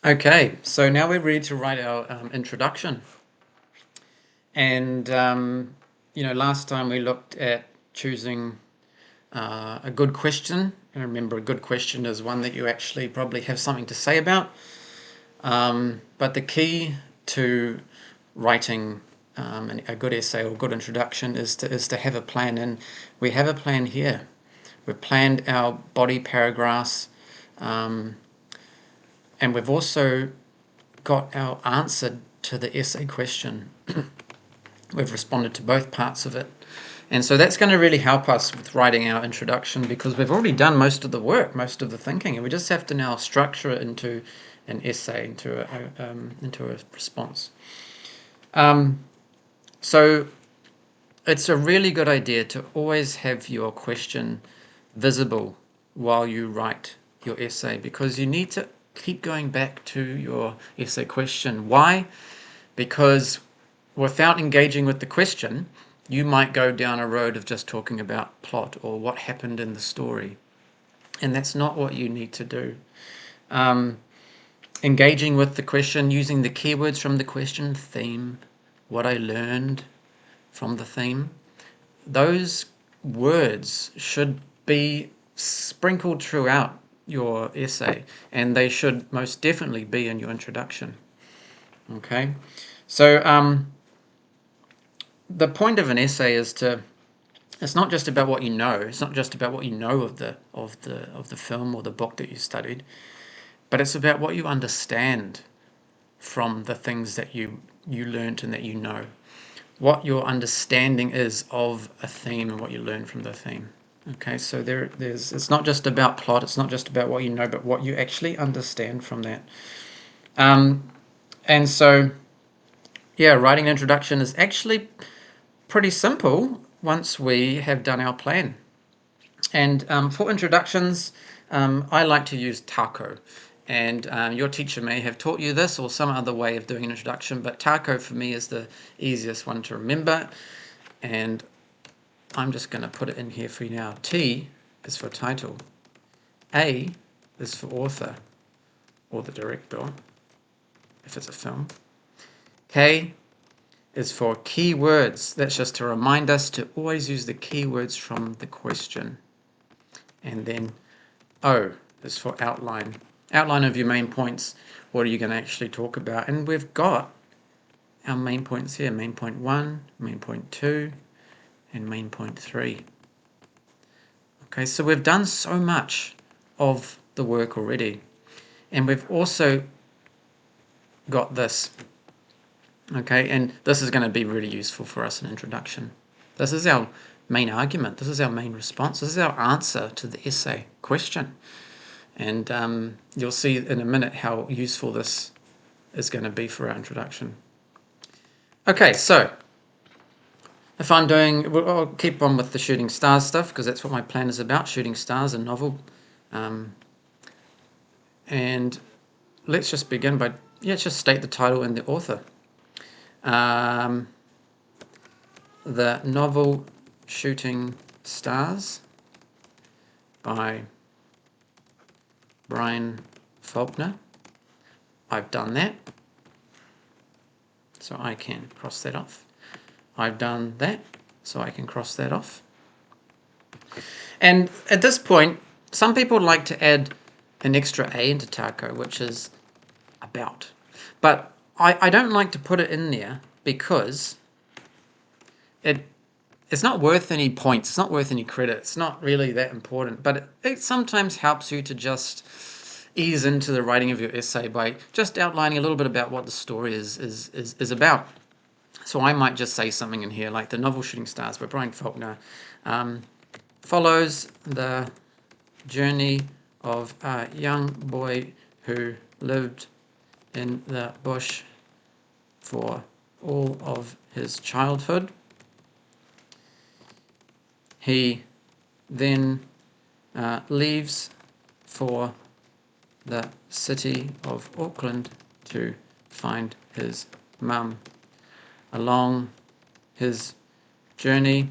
Okay, so now we're ready to write our introduction. And, last time we looked at choosing a good question. And remember, a good question is one that you actually probably have something to say about. But the key to writing a good essay or good introduction is to have a plan. And we have a plan here. We've planned our body paragraphs, and we've also got our answer to the essay question. We've responded to both parts of it. And so that's going to really help us with writing our introduction, because we've already done most of the work, most of the thinking, and we just have to now structure it into an essay, into a response. So it's a really good idea to always have your question visible while you write your essay, because you need to keep going back to your essay question. Why? Because without engaging with the question, you might go down a road of just talking about plot or what happened in the story. And that's not what you need to do. Engaging with the question, using the keywords from the question, theme, what I learned from the theme, those words should be sprinkled throughout your essay, and they should most definitely be in your introduction. Okay, so the point of an essay is it's not just about what you know. It's not just about what you know of the film or the book that you studied, but it's about what you understand from the things that you learnt and that you know. What your understanding is of a theme and what you learn from the theme. Okay, so there's it's not just about plot. It's not just about what you know, but what you actually understand from that. And so, yeah, writing an introduction is actually pretty simple once we have done our plan. And for introductions, I like to use TAKO. And your teacher may have taught you this or some other way of doing an introduction, but TAKO for me is the easiest one to remember. And I'm just going to put it in here for you now. T is for title. A is for author or the director, if it's a film. K is for keywords. That's just to remind us to always use the keywords from the question. And then O is for outline. Outline of your main points. What are you going to actually talk about? And we've got our main points here. Main point 1, main point 2, and main point 3. Okay, so we've done so much of the work already. And we've also got this. Okay, and this is going to be really useful for us in introduction. This is our main argument. This is our main response. This is our answer to the essay question. And you'll see in a minute how useful this is going to be for our introduction. Okay, so if I'm doing, I'll keep on with the shooting stars stuff, because that's what my plan is about, shooting stars, a novel. And let's just begin by, let's just state the title and the author. The novel Shooting Stars by Brian Faulkner. I've done that, so I can cross that off. I've done that, so I can cross that off. And at this point, some people like to add an extra A into TAKO, which is about. But I don't like to put it in there because it's not worth any points. It's not worth any credit. It's not really that important. But it sometimes helps you to just ease into the writing of your essay by just outlining a little bit about what the story is about. So I might just say something in here like the novel Shooting Stars by Brian Faulkner follows the journey of a young boy who lived in the bush for all of his childhood. He then leaves for the city of Auckland to find his mum. Along his journey,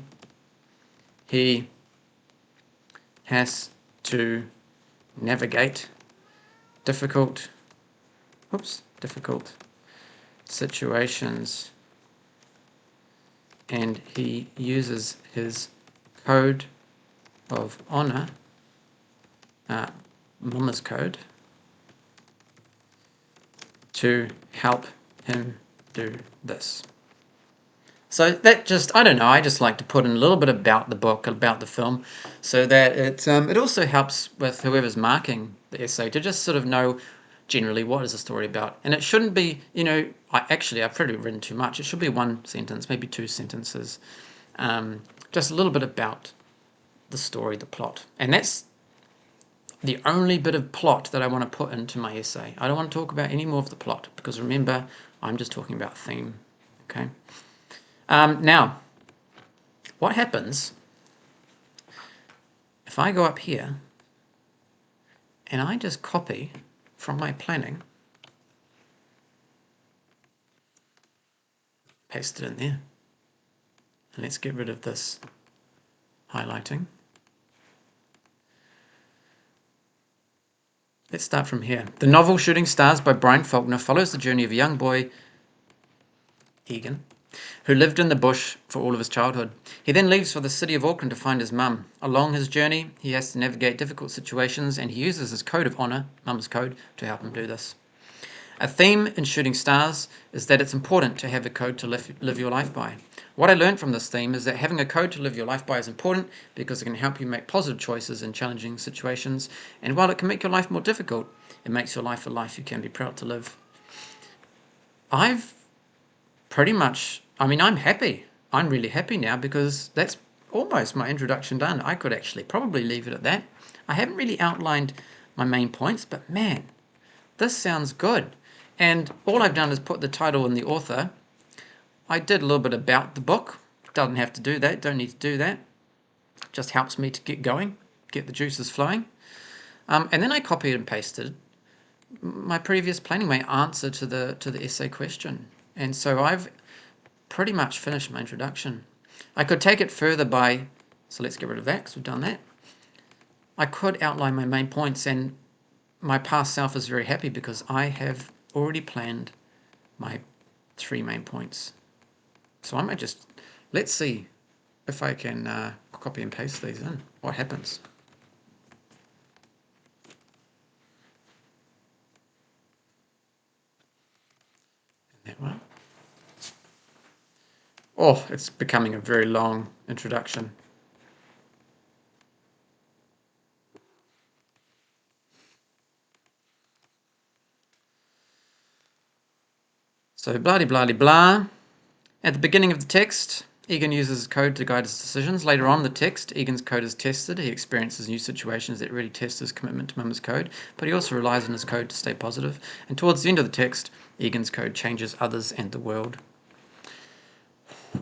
he has to navigate difficult difficult situations, and he uses his code of honor, Mama's code, to help him do this. So that just, I don't know, I just like to put in a little bit about the book, about the film, so that it also helps with whoever's marking the essay to just sort of know generally what is the story about. And it shouldn't be, I've probably written too much. It should be one sentence, maybe two sentences, just a little bit about the story, the plot. And that's the only bit of plot that I want to put into my essay. I don't want to talk about any more of the plot, because remember, I'm just talking about theme, okay? Now, what happens if I go up here and I just copy from my planning, paste it in there, and let's get rid of this highlighting. Let's start from here. The novel Shooting Stars by Brian Faulkner follows the journey of a young boy, Egan, who lived in the bush for all of his childhood. He then leaves for the city of Auckland to find his mum. Along his journey, he has to navigate difficult situations, and he uses his code of honor, Mum's code, to help him do this. A theme in Shooting Stars is that it's important to have a code to live your life by. What I learned from this theme is that having a code to live your life by is important because it can help you make positive choices in challenging situations, and while it can make your life more difficult, it makes your life a life you can be proud to live. I'm happy. I'm really happy now because that's almost my introduction done. I could actually probably leave it at that. I haven't really outlined my main points, but man, this sounds good. And all I've done is put the title and the author. I did a little bit about the book. Doesn't have to do that. Don't need to do that. Just helps me to get going, get the juices flowing. And then I copied and pasted my previous planning, my answer to the essay question. And so I've pretty much finished my introduction. I could take it further so let's get rid of that because we've done that. I could outline my main points, and my past self is very happy because I have already planned my 3 main points. So I might let's see if I can copy and paste these in. What happens? That one. Oh, it's becoming a very long introduction. So blah-de-blah-de-blah. At the beginning of the text, Egan uses his code to guide his decisions. Later on in the text, Egan's code is tested. He experiences new situations that really test his commitment to Mama's code, but he also relies on his code to stay positive. And towards the end of the text, Egan's code changes others and the world.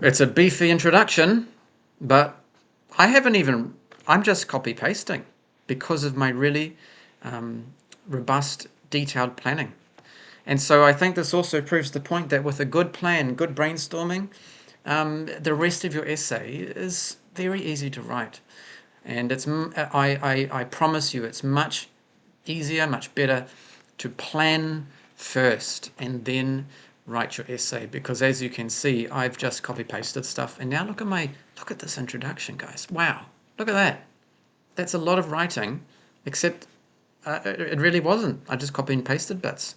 It's a beefy introduction, but I'm just copy pasting because of my really robust, detailed planning. And so I think this also proves the point that with a good plan, good brainstorming, the rest of your essay is very easy to write. And I promise you, it's much easier, much better to plan first and then write your essay, because as you can see, I've just copy pasted stuff. And now look at this introduction, guys. Wow, look at that. That's a lot of writing, except it really wasn't. I just copy and pasted bits.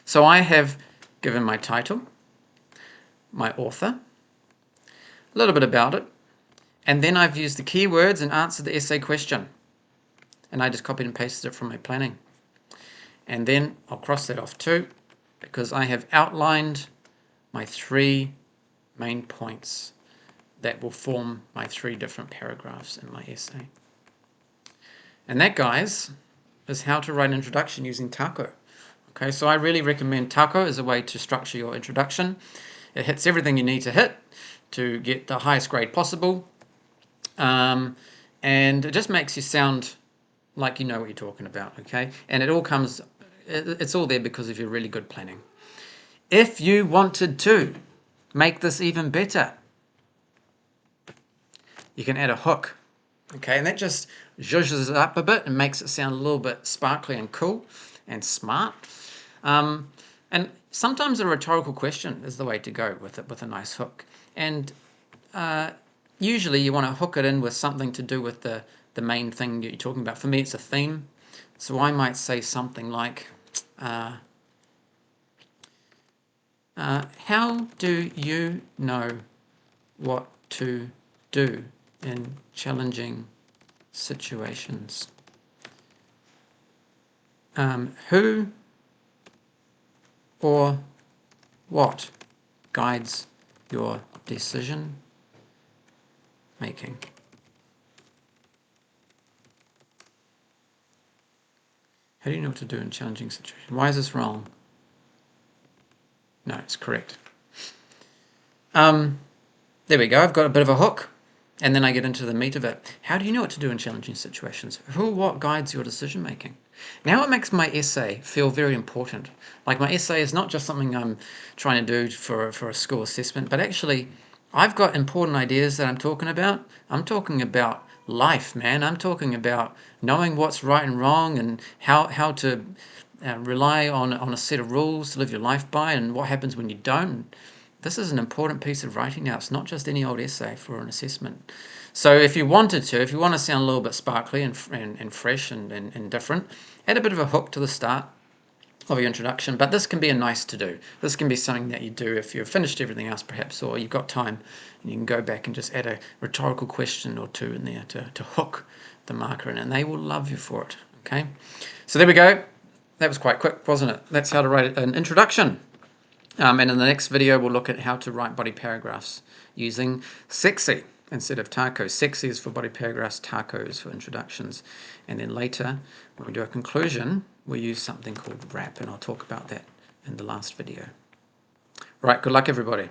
So I have given my title, my author, a little bit about it, and then I've used the keywords and answered the essay question. And I just copied and pasted it from my planning. And then I'll cross that off too, because I have outlined my 3 main points that will form my 3 different paragraphs in my essay. And that, guys, is how to write an introduction using TAKO. Okay, so I really recommend TAKO as a way to structure your introduction. It hits everything you need to hit to get the highest grade possible. And it just makes you sound like you know what you're talking about, okay? And it's all there because of your really good planning. If you wanted to make this even better, you can add a hook, okay? And that just zhuzhes it up a bit and makes it sound a little bit sparkly and cool and smart. And sometimes a rhetorical question is the way to go with it, with a nice hook. And usually you want to hook it in with something to do with the main thing that you're talking about. For me, it's a theme. So I might say something like, how do you know what to do in challenging situations? Who or what guides your decision making? How do you know what to do in challenging situations? Why is this wrong? No, it's correct. There we go. I've got a bit of a hook. And then I get into the meat of it. How do you know what to do in challenging situations? Who or what guides your decision making? Now it makes my essay feel very important. Like my essay is not just something I'm trying to do for a school assessment, but actually I've got important ideas that I'm talking about. I'm talking about life, man. I'm talking about knowing what's right and wrong and how to rely on a set of rules to live your life by and what happens when you don't. This is an important piece of writing now. It's not just any old essay for an assessment. So if you want to sound a little bit sparkly and fresh and different, add a bit of a hook to the start of your introduction. But this can be a nice to do. This can be something that you do if you've finished everything else perhaps, or you've got time and you can go back and just add a rhetorical question or two in there to hook the marker in, and they will love you for it. Okay, so there we go. That was quite quick, wasn't it? That's how to write an introduction. And in the next video, we'll look at how to write body paragraphs using sexy instead of TAKO. Sexy is for body paragraphs, TAKO is for introductions. And then later, when we do a conclusion, we use something called wrap, and I'll talk about that in the last video. Right, good luck, everybody.